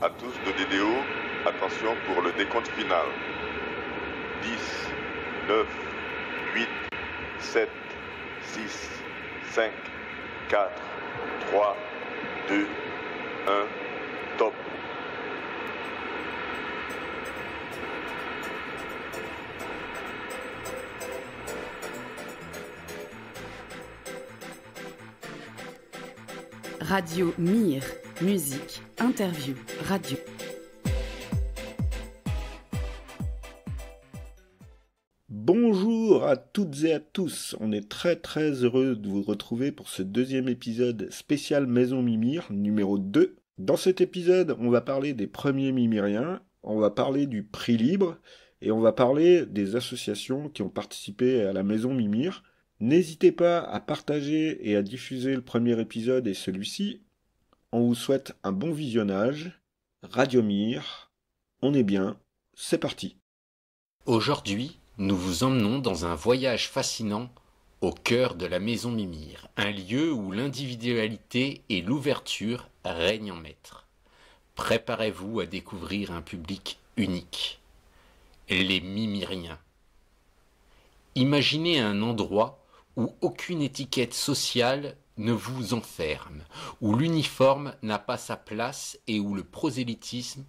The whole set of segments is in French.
À tous de DDO, attention pour le décompte final. 10, 9, 8, 7, 6, 5, 4, 3, 2, 1, top. Radio Mire, musique, interview, radio. Bonjour à toutes et à tous, on est très heureux de vous retrouver pour ce deuxième épisode spécial Maison Mimir, numéro 2. Dans cet épisode, on va parler des premiers mimiriens, on va parler du prix libre, et on va parler des associations qui ont participé à la Maison Mimir. N'hésitez pas à partager et à diffuser le premier épisode et celui-ci. On vous souhaite un bon visionnage. Radio Mire, on est bien, c'est parti. Aujourd'hui, nous vous emmenons dans un voyage fascinant au cœur de la Maison Mimir, un lieu où l'individualité et l'ouverture règnent en maître. Préparez-vous à découvrir un public unique, les Mimiriens. Imaginez un endroit où aucune étiquette sociale ne vous enferme, où l'uniforme n'a pas sa place et où le prosélytisme,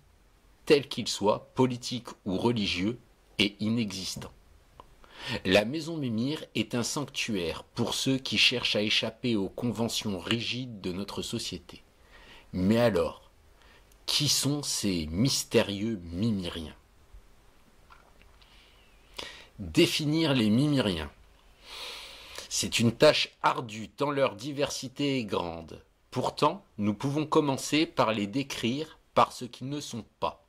tel qu'il soit, politique ou religieux, est inexistant. La Maison Mimir est un sanctuaire pour ceux qui cherchent à échapper aux conventions rigides de notre société. Mais alors, qui sont ces mystérieux Mimiriens ? Définir les Mimiriens. C'est une tâche ardue tant leur diversité est grande. Pourtant, nous pouvons commencer par les décrire par ce qu'ils ne sont pas.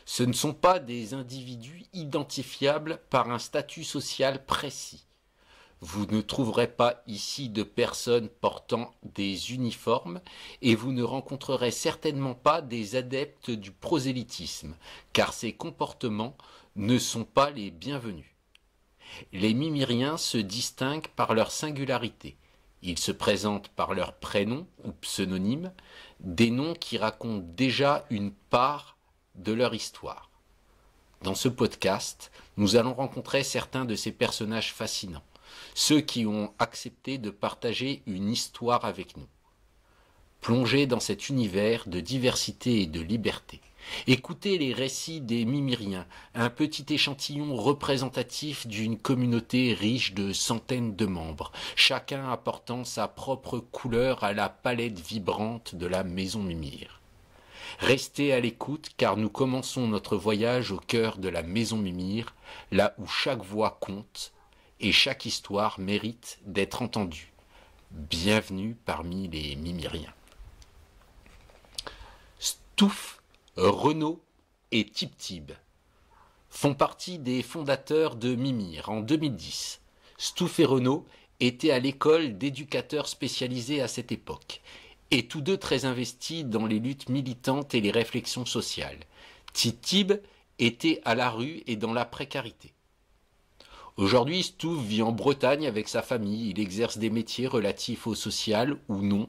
Ce ne sont pas des individus identifiables par un statut social précis. Vous ne trouverez pas ici de personnes portant des uniformes et vous ne rencontrerez certainement pas des adeptes du prosélytisme, car ces comportements ne sont pas les bienvenus. Les Mimiriens se distinguent par leur singularité. Ils se présentent par leurs prénoms ou pseudonymes, des noms qui racontent déjà une part de leur histoire. Dans ce podcast, nous allons rencontrer certains de ces personnages fascinants, ceux qui ont accepté de partager une histoire avec nous. Plongez dans cet univers de diversité et de liberté. Écoutez les récits des Mimiriens, un petit échantillon représentatif d'une communauté riche de centaines de membres, chacun apportant sa propre couleur à la palette vibrante de la Maison Mimir. Restez à l'écoute car nous commençons notre voyage au cœur de la Maison Mimir, là où chaque voix compte et chaque histoire mérite d'être entendue. Bienvenue parmi les Mimiriens. Stouff, Renaud et Tib Tib font partie des fondateurs de Mimir en 2010. Stouff et Renaud étaient à l'école d'éducateurs spécialisés à cette époque, et tous deux très investis dans les luttes militantes et les réflexions sociales. Tib Tib était à la rue et dans la précarité. Aujourd'hui, Stouff vit en Bretagne avec sa famille, il exerce des métiers relatifs au social ou non.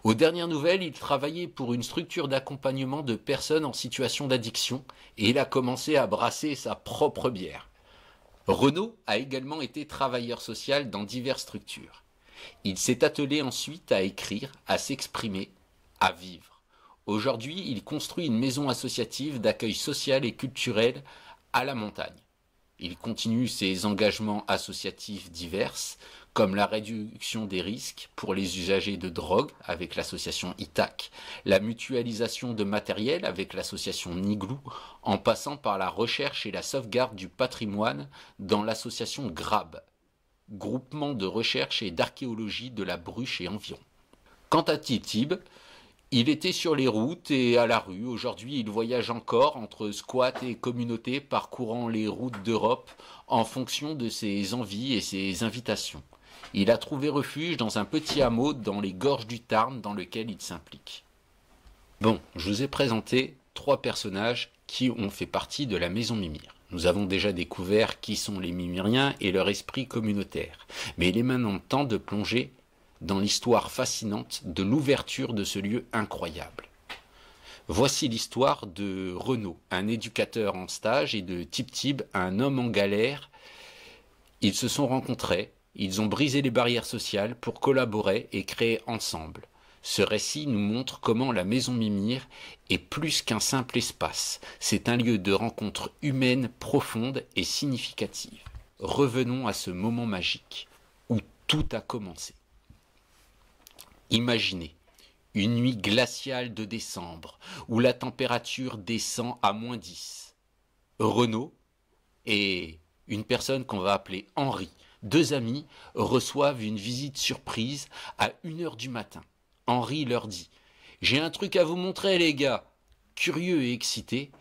Aux dernières nouvelles, il travaillait pour une structure d'accompagnement de personnes en situation d'addiction et il a commencé à brasser sa propre bière. Renaud a également été travailleur social dans diverses structures. Il s'est attelé ensuite à écrire, à s'exprimer, à vivre. Aujourd'hui, il construit une maison associative d'accueil social et culturel à la montagne. Il continue ses engagements associatifs divers, comme la réduction des risques pour les usagers de drogue avec l'association ITAC, la mutualisation de matériel avec l'association Niglou, en passant par la recherche et la sauvegarde du patrimoine dans l'association GRAB, groupement de recherche et d'archéologie de la Bruche et environ. Quant à Tib Tib, il était sur les routes et à la rue. Aujourd'hui, il voyage encore entre squats et communautés, parcourant les routes d'Europe en fonction de ses envies et ses invitations. Il a trouvé refuge dans un petit hameau dans les gorges du Tarn dans lequel il s'implique. Bon, je vous ai présenté 3 personnages qui ont fait partie de la Maison Mimir. Nous avons déjà découvert qui sont les Mimiriens et leur esprit communautaire. Mais il est maintenant temps de plonger dans l'histoire fascinante de l'ouverture de ce lieu incroyable. Voici l'histoire de Renaud, un éducateur en stage, et de Tip-Tib, un homme en galère. Ils se sont rencontrés, ils ont brisé les barrières sociales pour collaborer et créer ensemble. Ce récit nous montre comment la Maison Mimir est plus qu'un simple espace. C'est un lieu de rencontre humaine profonde et significative. Revenons à ce moment magique où tout a commencé. Imaginez une nuit glaciale de décembre où la température descend à -10. Renaud et une personne qu'on va appeler Henri, deux amis, reçoivent une visite surprise à 1h du matin. Henri leur dit « J'ai un truc à vous montrer les gars !» Curieux et excités,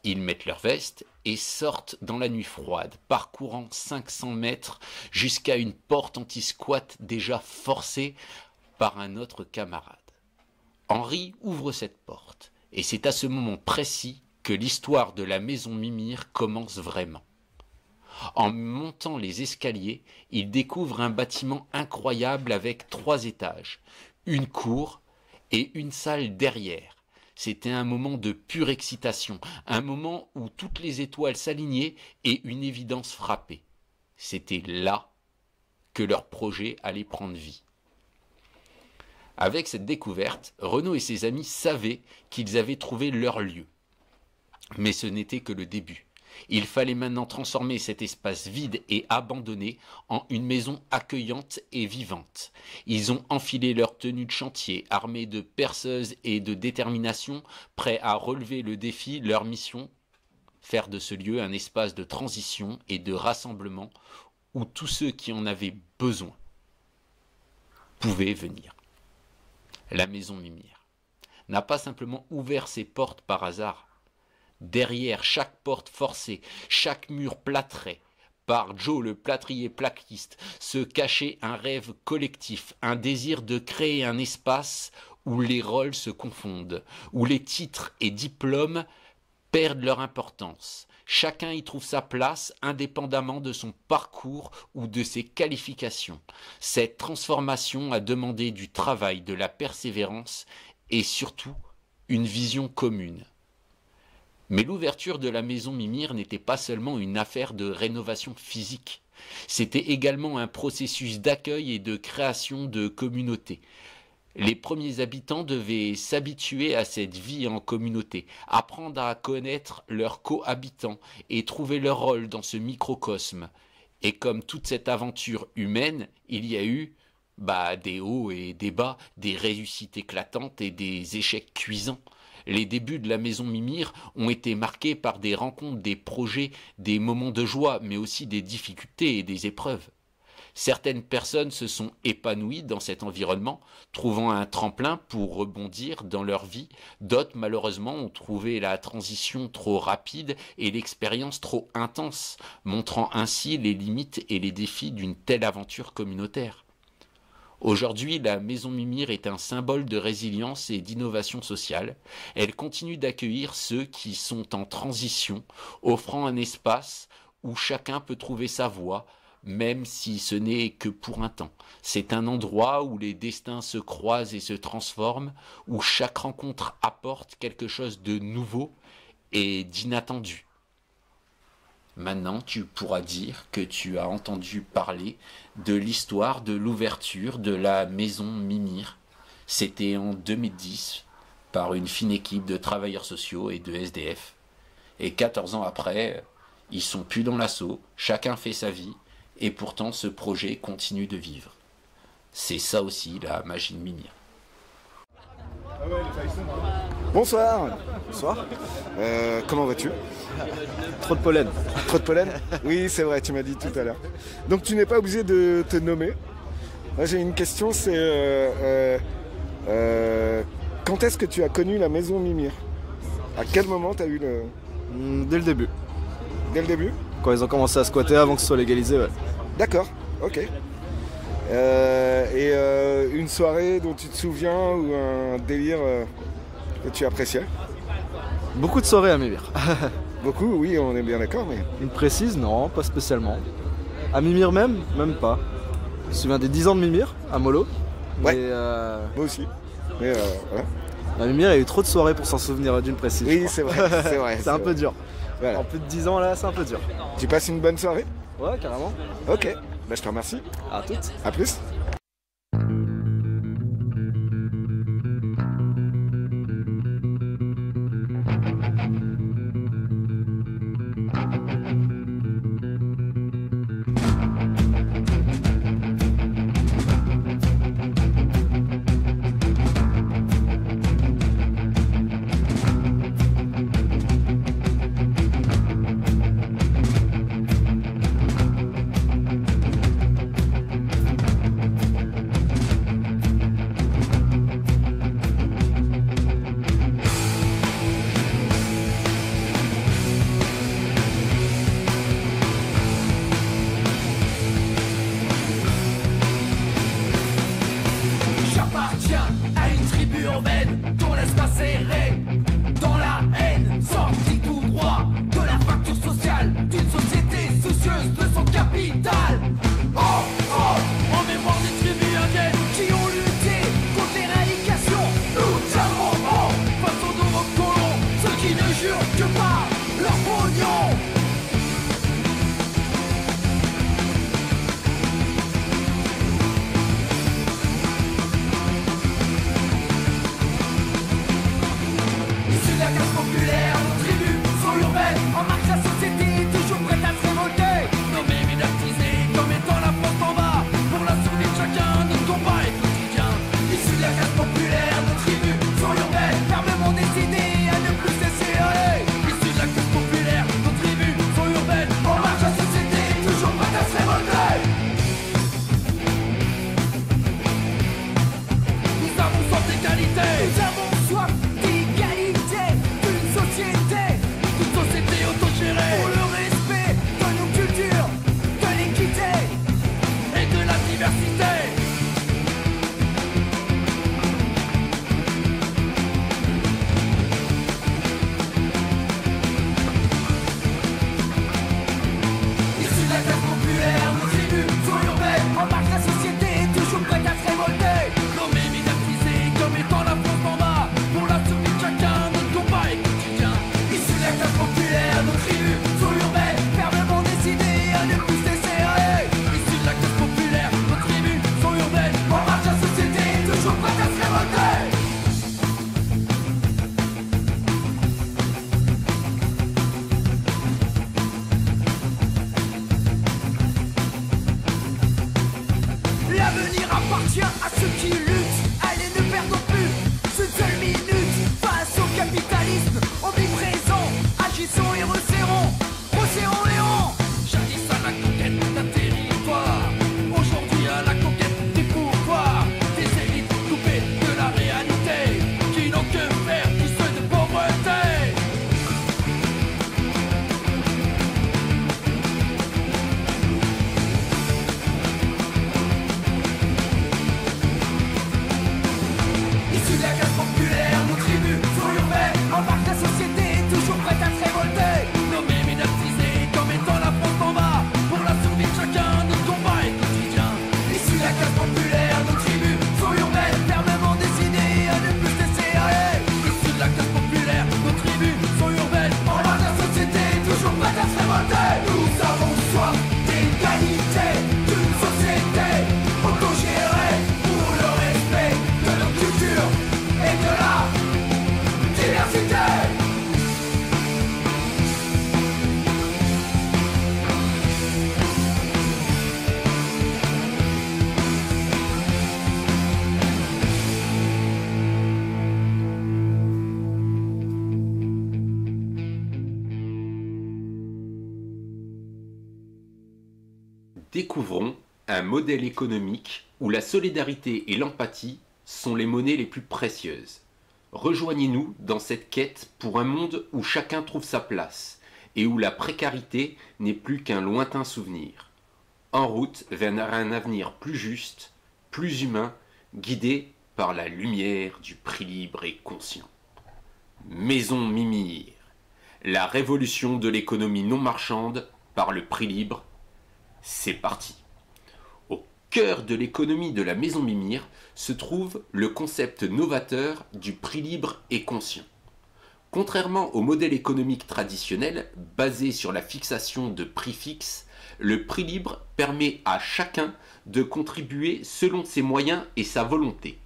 ils mettent leur veste et sortent dans la nuit froide, parcourant 500 mètres jusqu'à une porte anti-squat déjà forcée par un autre camarade. Henri ouvre cette porte et c'est à ce moment précis que l'histoire de la Maison Mimir commence vraiment. En montant les escaliers, il découvre un bâtiment incroyable avec 3 étages, une cour et une salle derrière. C'était un moment de pure excitation, un moment où toutes les étoiles s'alignaient et une évidence frappait. C'était là que leur projet allait prendre vie. Avec cette découverte, Renaud et ses amis savaient qu'ils avaient trouvé leur lieu. Mais ce n'était que le début. Il fallait maintenant transformer cet espace vide et abandonné en une maison accueillante et vivante. Ils ont enfilé leur tenue de chantier, armés de perceuses et de détermination, prêts à relever le défi, leur mission, faire de ce lieu un espace de transition et de rassemblement où tous ceux qui en avaient besoin pouvaient venir. La Maison Mimir n'a pas simplement ouvert ses portes par hasard. Derrière chaque porte forcée, chaque mur plâtré, par Joe le plâtrier plaquiste, se cachait un rêve collectif, un désir de créer un espace où les rôles se confondent, où les titres et diplômes perdent leur importance. Chacun y trouve sa place indépendamment de son parcours ou de ses qualifications. Cette transformation a demandé du travail, de la persévérance et surtout une vision commune. Mais l'ouverture de la Maison Mimir n'était pas seulement une affaire de rénovation physique. C'était également un processus d'accueil et de création de communautés. Les premiers habitants devaient s'habituer à cette vie en communauté, apprendre à connaître leurs cohabitants et trouver leur rôle dans ce microcosme. Et comme toute cette aventure humaine, il y a eu des hauts et des bas, des réussites éclatantes et des échecs cuisants. Les débuts de la Maison Mimir ont été marqués par des rencontres, des projets, des moments de joie, mais aussi des difficultés et des épreuves. Certaines personnes se sont épanouies dans cet environnement, trouvant un tremplin pour rebondir dans leur vie. D'autres, malheureusement, ont trouvé la transition trop rapide et l'expérience trop intense, montrant ainsi les limites et les défis d'une telle aventure communautaire. Aujourd'hui, la Maison Mimir est un symbole de résilience et d'innovation sociale. Elle continue d'accueillir ceux qui sont en transition, offrant un espace où chacun peut trouver sa voie, même si ce n'est que pour un temps. C'est un endroit où les destins se croisent et se transforment, où chaque rencontre apporte quelque chose de nouveau et d'inattendu. Maintenant, tu pourras dire que tu as entendu parler de l'histoire de l'ouverture de la Maison Mimir. C'était en 2010 par une fine équipe de travailleurs sociaux et de SDF. Et 14 ans après, ils sont plus dans l'assaut, chacun fait sa vie, et pourtant ce projet continue de vivre. C'est ça aussi la magie de Mimir. Bonsoir. Bonsoir. Comment vas-tu? Trop de pollen. Trop de pollen? Oui, c'est vrai, tu m'as dit tout à l'heure. Donc tu n'es pas obligé de te nommer. Moi j'ai une question, c'est quand est-ce que tu as connu la Maison Mimir? À quel moment tu as eu le... Dès le début. Dès le début? Quand ils ont commencé à squatter avant que ce soit légalisé, ouais. D'accord, ok. Une soirée dont tu te souviens ou un délire que tu appréciais? Beaucoup de soirées à Mimir. Beaucoup, oui, on est bien d'accord, mais... Une précise, non, pas spécialement. À Mimir même pas. Je me souviens des 10 ans de Mimir, à Molo. Ouais, mais, moi aussi. Mais voilà. La Mimir, il y a eu trop de soirées pour s'en souvenir d'une précise. Oui, c'est vrai, c'est vrai. C'est un peu dur. Voilà. En plus de 10 ans là, c'est un peu dur. Tu passes une bonne soirée? Ouais, carrément. Ok, bah, je te remercie. À toutes. À plus. J'appartiens à une tribu urbaine dont l'espace est erré dans la haine, sorti tout droit de la fracture sociale d'une société soucieuse de son capital. Oh, oh, en mémoire des tribus indiennes qui ont lutté contre l'éradication, nous tiendrons bon face aux nouveaux colons, ceux qui ne jurent que par leur pognon. Issus de la classe populaire, nos tribus sont urbaines, en marche la société, toujours prête à se révolter. Nommés, médiatisés, comme étant la France en bas, pour la survie de chacun, notre combat est quotidien. Issus de la classe populaire, nos tribus sont urbaines, fermement décidés à ne plus cesser aller. Issus de la classe populaire, nos tribus sont urbaines, en marche la société, toujours prête à se révolter. Nous avons soif d'égalité. Nous avons soif d'égalité d'une société autogérée. Pour le respect de nos cultures, de l'équité et de la diversité. Issus de la classe populaire, nos tribus sont urbaines, en marche la société, toujours prête à se révolter. Nommés, médiatisés, comme étant la France en bas, pour la survie de chacun, notre combat est quotidien. Issus de la classe populaire, nos tribus sont urbaines, fermement décidés à ne plus cesser aller. Issus de la classe populaire, nos tribus sont urbaines, en marche la société, toujours prête à se révolter. L'avenir appartient à ceux qui luttent. Allez, ne perdons plus une seule minute face au capitalisme. Omniprésent, agissons et resserrons Léon. Jadis à la conquête d'un territoire, aujourd'hui à la conquête des pouvoirs, des élites coupées de la réalité, qui n'ont que faire du seuil de pauvreté. Issus de la classe populaire, nos tribus sont urbaines, en marche la société, toujours prête à se révolter. Nommés, médiatisés, comme étant la France en bas, pour la survie de chacun, notre combat est quotidien. Issus de la classe populaire, nos tribus sont urbaines, fermement décidés à ne plus cesser aller. Issus de la classe populaire, nos tribus sont urbaines, en marche la société, toujours prête à se révolter. Nous avons soif d'égalité d'une société autogérée pour le respect de nos cultures et de la diversité. Découvrons un modèle économique où la solidarité et l'empathie sont les monnaies les plus précieuses. Rejoignez-nous dans cette quête pour un monde où chacun trouve sa place et où la précarité n'est plus qu'un lointain souvenir. En route vers un avenir plus juste, plus humain, guidé par la lumière du prix libre et conscient. Maison Mimir, la révolution de l'économie non marchande par le prix libre. C'est parti. Au cœur de l'économie de la maison Mimir se trouve le concept novateur du prix libre et conscient. Contrairement au modèle économique traditionnel basé sur la fixation de prix fixes, le prix libre permet à chacun de contribuer selon ses moyens et sa volonté.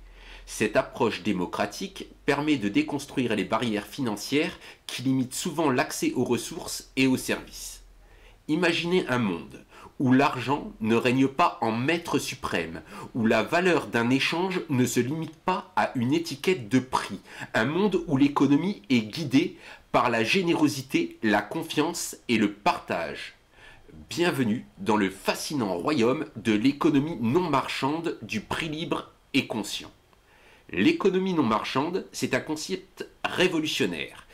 Cette approche démocratique permet de déconstruire les barrières financières qui limitent souvent l'accès aux ressources et aux services. Imaginez un monde où l'argent ne règne pas en maître suprême, où la valeur d'un échange ne se limite pas à une étiquette de prix, un monde où l'économie est guidée par la générosité, la confiance et le partage. Bienvenue dans le fascinant royaume de l'économie non marchande du prix libre et conscient. L'économie non marchande, c'est un concept révolutionnaire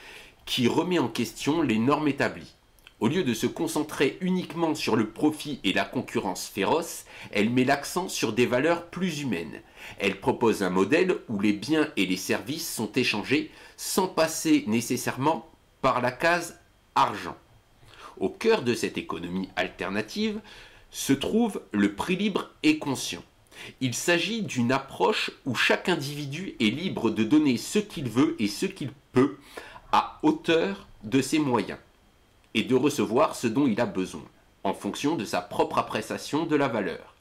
qui remet en question les normes établies. Au lieu de se concentrer uniquement sur le profit et la concurrence féroce, elle met l'accent sur des valeurs plus humaines. Elle propose un modèle où les biens et les services sont échangés sans passer nécessairement par la case argent. Au cœur de cette économie alternative se trouve le prix libre et conscient. Il s'agit d'une approche où chaque individu est libre de donner ce qu'il veut et ce qu'il peut à hauteur de ses moyens et de recevoir ce dont il a besoin, en fonction de sa propre appréciation de la valeur.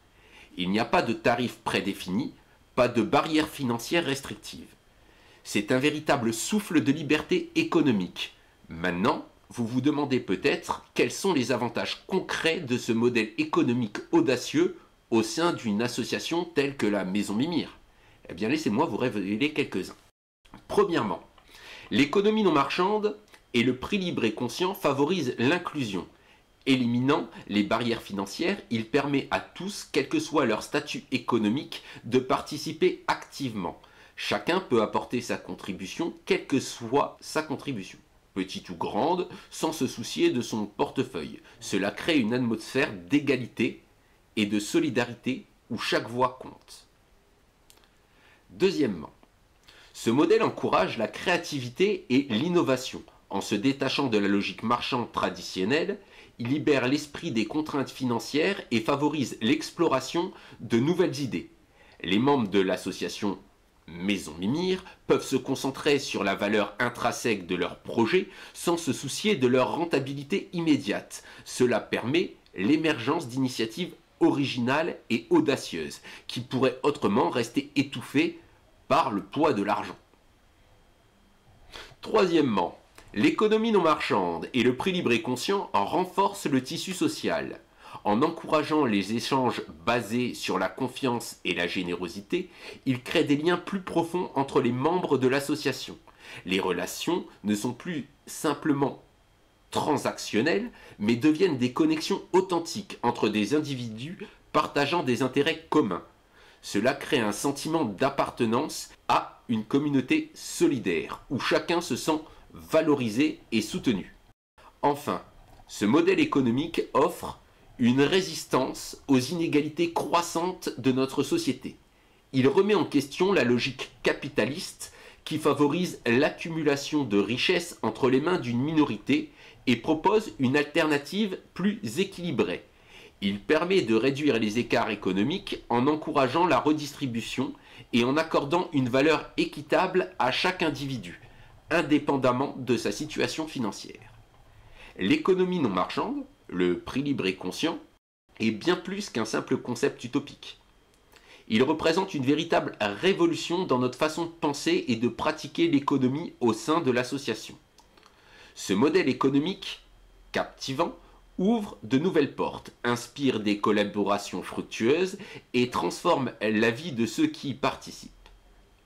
Il n'y a pas de tarif prédéfini, pas de barrière financière restrictive. C'est un véritable souffle de liberté économique. Maintenant, vous vous demandez peut-être quels sont les avantages concrets de ce modèle économique audacieux au sein d'une association telle que la Maison Mimir. Eh bien, laissez-moi vous révéler quelques-uns. Premièrement, l'économie non marchande et le prix libre et conscient favorise l'inclusion. Éliminant les barrières financières, il permet à tous, quel que soit leur statut économique, de participer activement. Chacun peut apporter sa contribution, quelle que soit sa contribution, petite ou grande, sans se soucier de son portefeuille. Cela crée une atmosphère d'égalité et de solidarité où chaque voix compte. Deuxièmement, ce modèle encourage la créativité et l'innovation. En se détachant de la logique marchande traditionnelle, il libère l'esprit des contraintes financières et favorise l'exploration de nouvelles idées. Les membres de l'association Maison Mimir peuvent se concentrer sur la valeur intrinsèque de leur projet sans se soucier de leur rentabilité immédiate. Cela permet l'émergence d'initiatives originales et audacieuses qui pourraient autrement rester étouffées par le poids de l'argent. Troisièmement, l'économie non marchande et le prix libre et conscient en renforcent le tissu social. En encourageant les échanges basés sur la confiance et la générosité, il crée des liens plus profonds entre les membres de l'association. Les relations ne sont plus simplement transactionnelles, mais deviennent des connexions authentiques entre des individus partageant des intérêts communs. Cela crée un sentiment d'appartenance à une communauté solidaire, où chacun se sent valorisé et soutenu. Enfin, ce modèle économique offre une résistance aux inégalités croissantes de notre société. Il remet en question la logique capitaliste qui favorise l'accumulation de richesses entre les mains d'une minorité et propose une alternative plus équilibrée. Il permet de réduire les écarts économiques en encourageant la redistribution et en accordant une valeur équitable à chaque individu, indépendamment de sa situation financière. L'économie non marchande, le prix libre et conscient, est bien plus qu'un simple concept utopique. Il représente une véritable révolution dans notre façon de penser et de pratiquer l'économie au sein de l'association. Ce modèle économique captivant ouvre de nouvelles portes, inspire des collaborations fructueuses et transforme la vie de ceux qui y participent.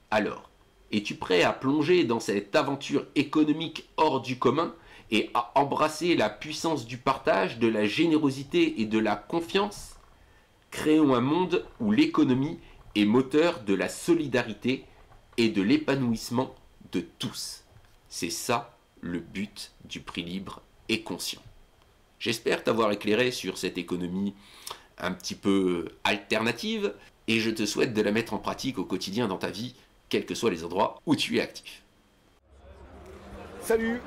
Alors, es-tu prêt à plonger dans cette aventure économique hors du commun et à embrasser la puissance du partage, de la générosité et de la confiance? Créons un monde où l'économie est moteur de la solidarité et de l'épanouissement de tous. C'est ça le but du prix libre et conscient. J'espère t'avoir éclairé sur cette économie un petit peu alternative et je te souhaite de la mettre en pratique au quotidien dans ta vie, quels que soient les endroits où tu es actif. Salut.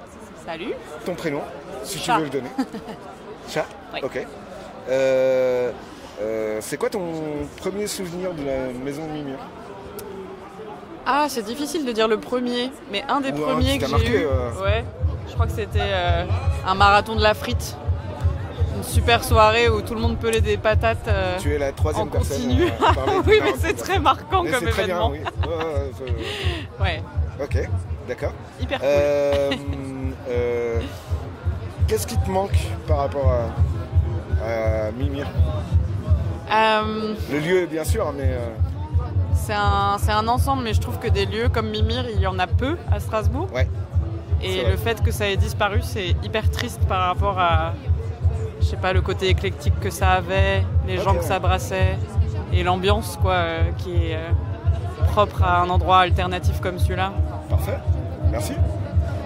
Salut. Ton prénom, si Chat. tu veux le donner. Chat. Oui. Ok. C'est quoi ton premier souvenir de la maison de Mimir? Ah, c'est difficile de dire le premier, mais un des Ou un premiers qui t'a que marqué, j'ai eu, ouais, je crois que c'était un marathon de la frite. Une super soirée où tout le monde pelait des patates Tu es la en troisième personne continu. à parler Oui, de mais marathon. c'est très marquant Mais comme c'est très bien, événement. oui. Ouais, Ok, d'accord. hyper cool. Qu'est-ce qui te manque par rapport à Mimir? Le lieu, bien sûr, mais... C'est un ensemble, mais je trouve que des lieux comme Mimir, il y en a peu à Strasbourg. Ouais. Et C'est vrai. le fait que ça ait disparu, c'est hyper triste par rapport à, je sais pas, le côté éclectique que ça avait, les gens que ça brassait, et l'ambiance, quoi, qui est propre à un endroit alternatif comme celui-là. Parfait, merci.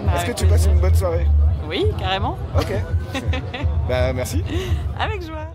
Bah, Est-ce que avec tu passes plaisir. une bonne soirée? Oui, carrément. Ok. Bah, merci. Avec joie.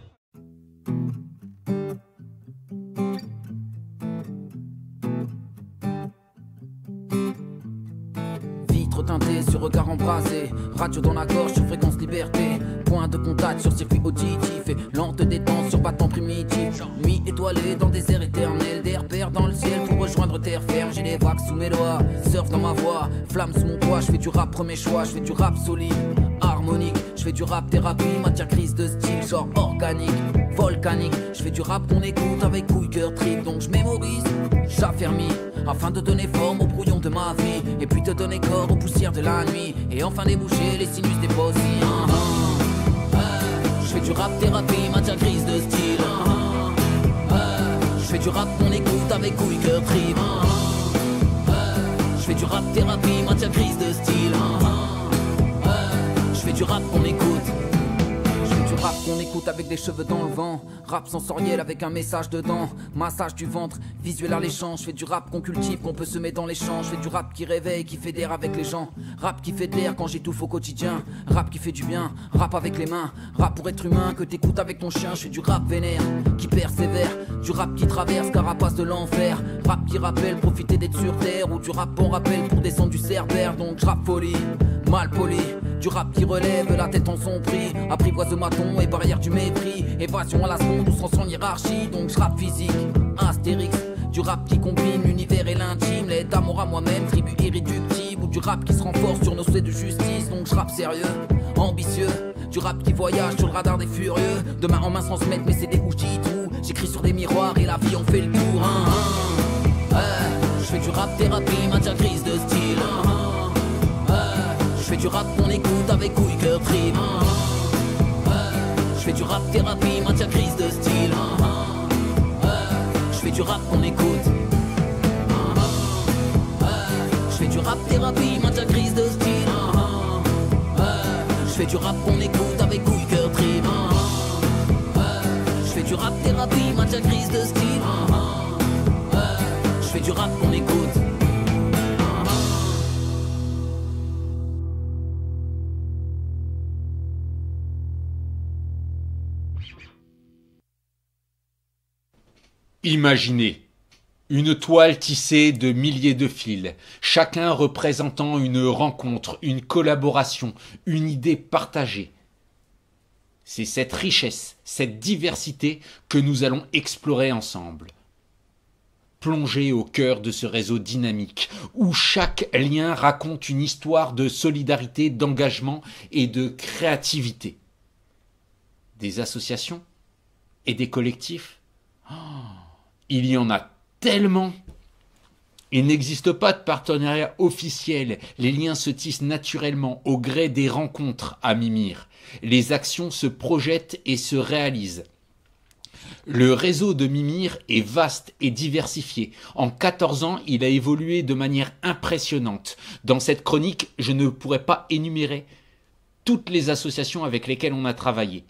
Vitre teintée sur regard embrasé, radio dans la gorge sur fréquence liberté, point de contact sur circuit auditif et lente détente sur battement primitif. Nuit étoilée dans des airs éternels, des repères dans le ciel pour rejoindre terre ferme. J'ai les vagues sous mes doigts, surf dans ma voix, flamme sous mon toit. Je fais du rap premier choix, je fais du rap solide, harmonique. Je fais du rap thérapie, matière grise de style, genre organique, volcanique. Je fais du rap qu'on écoute avec couille, cœur, trip. Donc je mémorise, j'affermis, afin de donner forme au brouillon de ma vie, et puis te donner corps aux poussières de la nuit, et enfin déboucher les sinus des possibles. Je fais du rap thérapie, matière grise de style. Je fais du rap qu'on écoute avec couille, cœur, trip. Je fais du rap thérapie, matière grise de style. Je fais du rap qu'on écoute. Je fais du rap qu'on écoute avec des cheveux dans le vent. Rap sensoriel avec un message dedans. Massage du ventre, visuel alléchant. Je fais du rap qu'on cultive, qu'on peut semer dans les champs. Je fais du rap qui réveille, qui fédère avec les gens. Rap qui fait de l'air quand j'étouffe au quotidien. Rap qui fait du bien, rap avec les mains. Rap pour être humain, que t'écoutes avec ton chien. Je fais du rap vénère, qui persévère. Du rap qui traverse, carapace de l'enfer. Rap qui rappelle, profiter d'être sur terre. Ou du rap en rappel pour descendre du cerbère. Donc je rap folie, mal poli. Du rap qui relève la tête en son prix. Apprivoise ma ton et barrière du mépris. Évasion à la seconde ou sans hiérarchie. Donc je rap physique, astérix. Du rap qui combine l'univers et l'intime. L'aide d'amour à moi-même, tribu irréductible. Ou du rap qui se renforce sur nos souhaits de justice. Donc je rap sérieux, ambitieux. Du rap qui voyage sur le radar des furieux. De main en main sans se mettre mais c'est des où je dis tout. J'écris sur des miroirs et la vie en fait le tour. Je fais du rap thérapie, matière grise de style. Je fais du rap qu'on écoute avec couille, cœur, trip. Je fais du rap thérapie, matière grise de style. Je fais du rap qu'on écoute. Je fais du rap thérapie, matière grise de style. Je fais du rap qu'on écoute avec couille, cœur, trip. Je fais du rap thérapie, matière grise de style. Je fais du rap qu'on écoute. Imaginez une toile tissée de milliers de fils, chacun représentant une rencontre, une collaboration, une idée partagée. C'est cette richesse, cette diversité que nous allons explorer ensemble. Plonger au cœur de ce réseau dynamique, où chaque lien raconte une histoire de solidarité, d'engagement et de créativité. Des associations et des collectifs. Il y en a tellement. Il n'existe pas de partenariat officiel. Les liens se tissent naturellement au gré des rencontres à Mimir. Les actions se projettent et se réalisent. Le réseau de Mimir est vaste et diversifié. En 14 ans, il a évolué de manière impressionnante. Dans cette chronique, je ne pourrais pas énumérer toutes les associations avec lesquelles on a travaillé.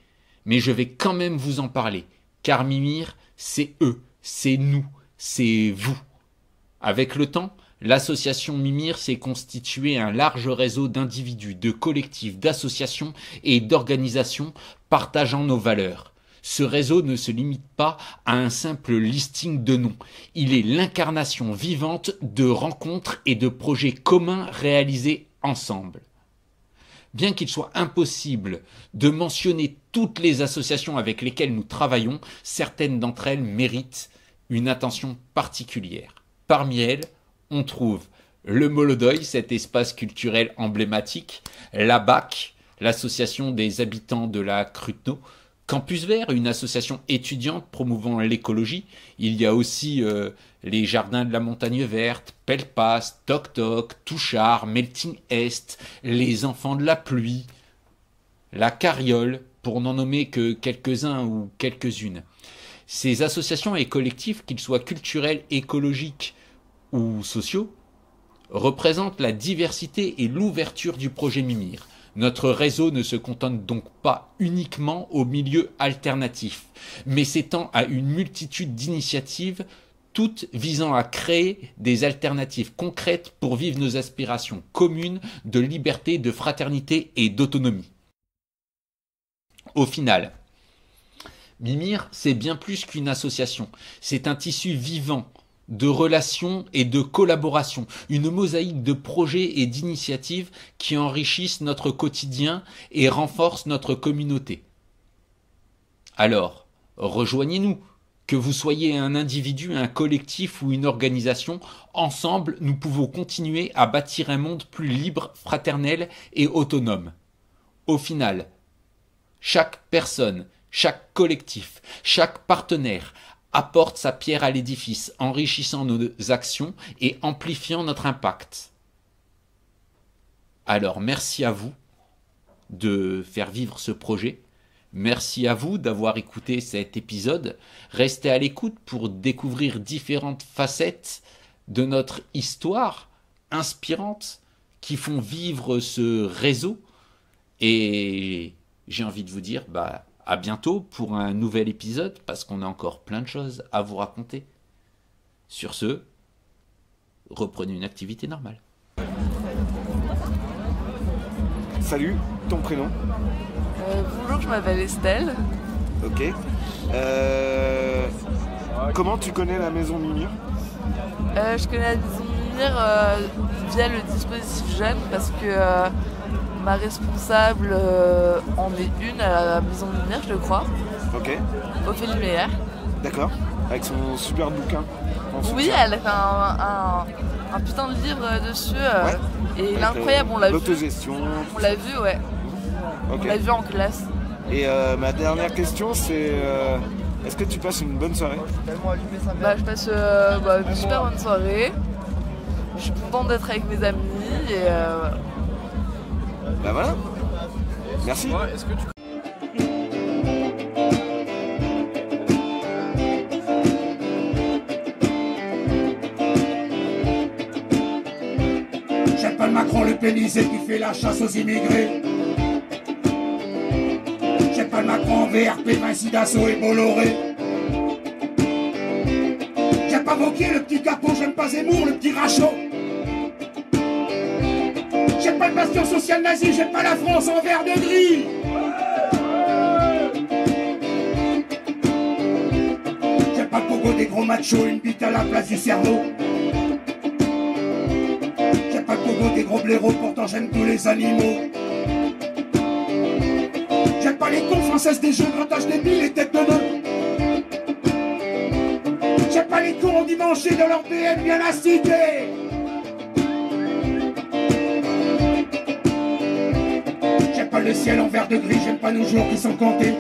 Mais je vais quand même vous en parler. Car Mimir, c'est eux. C'est nous, c'est vous. Avec le temps, l'association Mimir s'est constituée un large réseau d'individus, de collectifs, d'associations et d'organisations partageant nos valeurs. Ce réseau ne se limite pas à un simple listing de noms. Il est l'incarnation vivante de rencontres et de projets communs réalisés ensemble. Bien qu'il soit impossible de mentionner toutes les associations avec lesquelles nous travaillons, certaines d'entre elles méritent une attention particulière. Parmi elles, on trouve le Molodoï, cet espace culturel emblématique, la BAC, l'association des habitants de la Cruteno, Campus Vert, une association étudiante promouvant l'écologie. Il y a aussi les Jardins de la Montagne Verte, Pelpas, Toc Toc, Touchard, Melting Est, les Enfants de la Pluie, la Carriole, pour n'en nommer que quelques-uns ou quelques-unes. Ces associations et collectifs, qu'ils soient culturels, écologiques ou sociaux, représentent la diversité et l'ouverture du projet Mimir. Notre réseau ne se contente donc pas uniquement aux milieux alternatifs, mais s'étend à une multitude d'initiatives, toutes visant à créer des alternatives concrètes pour vivre nos aspirations communes de liberté, de fraternité et d'autonomie. Au final, Mimir, c'est bien plus qu'une association, c'est un tissu vivant, de relations et de collaboration, une mosaïque de projets et d'initiatives qui enrichissent notre quotidien et renforcent notre communauté. Alors, rejoignez-nous, que vous soyez un individu, un collectif ou une organisation, ensemble nous pouvons continuer à bâtir un monde plus libre, fraternel et autonome. Au final, chaque personne, chaque collectif, chaque partenaire apporte sa pierre à l'édifice, enrichissant nos actions et amplifiant notre impact. Alors merci à vous de faire vivre ce projet. Merci à vous d'avoir écouté cet épisode. Restez à l'écoute pour découvrir différentes facettes de notre histoire inspirante qui font vivre ce réseau. Et j'ai envie de vous dire, à bientôt pour un nouvel épisode, parce qu'on a encore plein de choses à vous raconter. Sur ce, reprenez une activité normale. Salut, ton prénom? Bonjour, je m'appelle Estelle. Ok. Comment tu connais la maison Mimir? Je connais la maison Mimir via le dispositif jeune parce que ma responsable en est une à la maison Mimir, je crois. Ok. Ophélie Meyer. D'accord. Avec son super bouquin. Oui, elle a fait un putain de livre dessus. Ouais. Et il est incroyable, on l'a vu. L'autogestion. On l'a vu, ouais. Okay. On l'a vu en classe. Et ma dernière question, c'est est-ce que tu passes une bonne soirée? Je passe une super bonne soirée. Je suis contente d'être avec mes amis et voilà. Merci. Ouais, est-ce que tu... J'aime pas le Macron, le pénisé qui fait la chasse aux immigrés. J'aime pas le Macron, VRP, Vinci Dassault et Bolloré. J'aime pas Wauquiez, le petit capot, j'aime pas Zemmour, le petit rachot. J'aime pas le bastion social nazi, j'aime pas la France en vert de gris. J'aime pas le pogo des gros machos, une bite à la place du cerveau. J'aime pas le pogo des gros blaireaux, pourtant j'aime tous les animaux. J'aime pas les cons françaises des jeux, grattage des billes et têtes de nœud. J'aime pas les cons endimanchés de leur BM bien acidés. J'aime pas le ciel en vert de gris, j'aime pas nos jours qui sont comptés.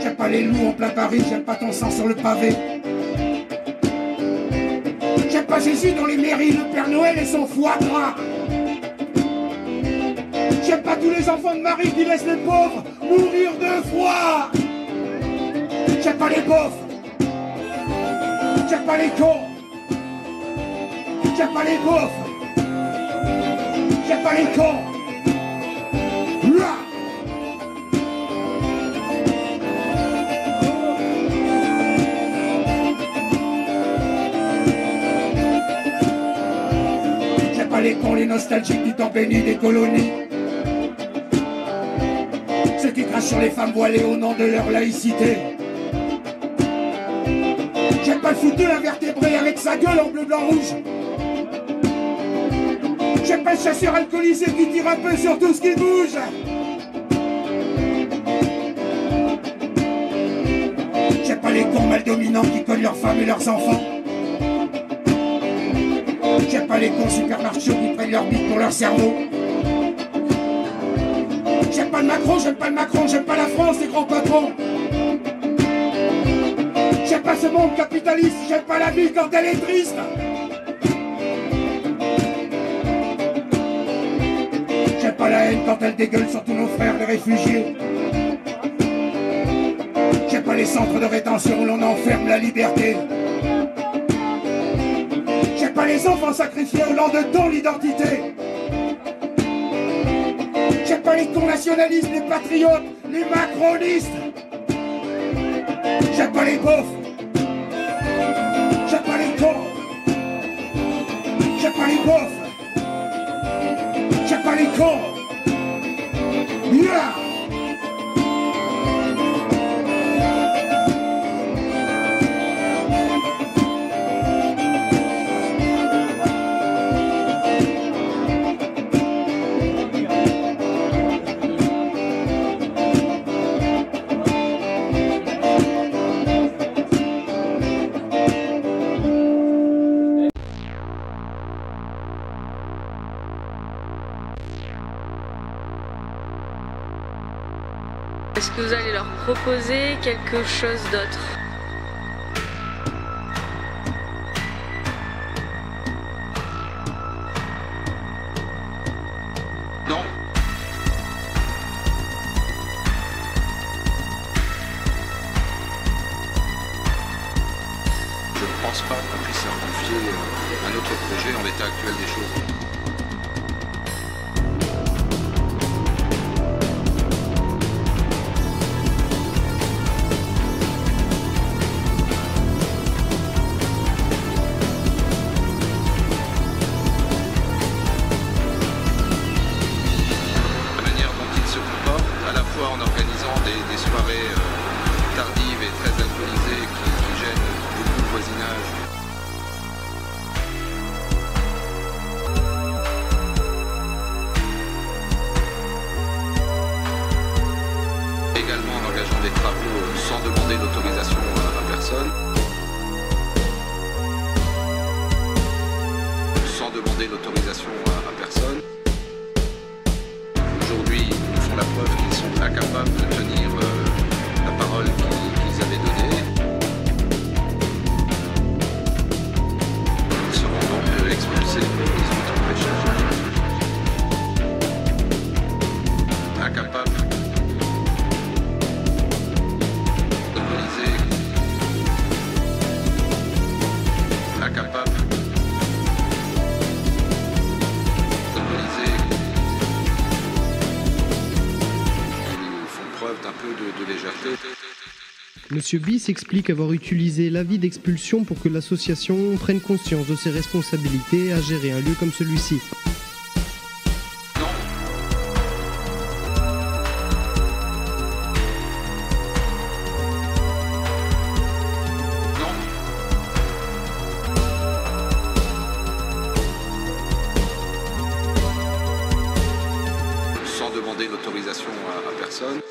J'aime pas les loups en plein Paris, j'aime pas ton sang sur le pavé. J'aime pas Jésus dans les mairies, le Père Noël et son foie gras. J'aime pas tous les enfants de Marie qui laissent les pauvres mourir de froid. J'aime pas les pauvres. J'aime pas les cons. J'aime pas les pauvres. J'aime pas les cons. Ouah. J'aime pas les cons, les nostalgiques du temps béni des colonies. Ceux qui crachent sur les femmes voilées au nom de leur laïcité. J'aime pas le foutu invertébré avec sa gueule en bleu, blanc, rouge. J'aime pas le chasseur alcoolisé qui tire un peu sur tout ce qui bouge. J'aime pas les cons mal dominants qui cognent leurs femmes et leurs enfants. J'aime pas les cons super marchés qui prennent leur bite pour leur cerveau. J'aime pas le Macron, j'aime pas le Macron, j'aime pas la France, les grands patrons. J'aime pas ce monde capitaliste, j'aime pas la vie quand elle est triste. J'aime pas la haine quand elle dégueule sur tous nos frères les réfugiés. J'aime pas les centres de rétention où l'on enferme la liberté. J'aime pas les enfants sacrifiés au nom de ton identité. J'aime pas les cons nationalistes, les patriotes, les macronistes. J'aime pas les beaufs. J'aime pas les cons. J'aime pas les beaufs. J'aime pas les cons. Yeah. Est-ce que vous allez leur proposer quelque chose d'autre? Non. Je ne pense pas qu'on puisse leur confier un autre projet en l'état actuel des choses. En organisant des soirées tardives et très alcoolisées qui gênent beaucoup le voisinage. Également en engageant des travaux sans demander d'autorisation à personne. Sans demander d'autorisation à personne. Aujourd'hui, ils font la preuve qu'ils sont incapables de tenir la parole qu'ils avaient donnée. Ils seront donc expulsés pour 18 empêchages. Incapables d'organiser. Incapables d'organiser. D'un peu de légèreté. Monsieur Bis explique avoir utilisé l'avis d'expulsion pour que l'association prenne conscience de ses responsabilités à gérer un lieu comme celui-ci. Non. Non. Sans demander l'autorisation à personne.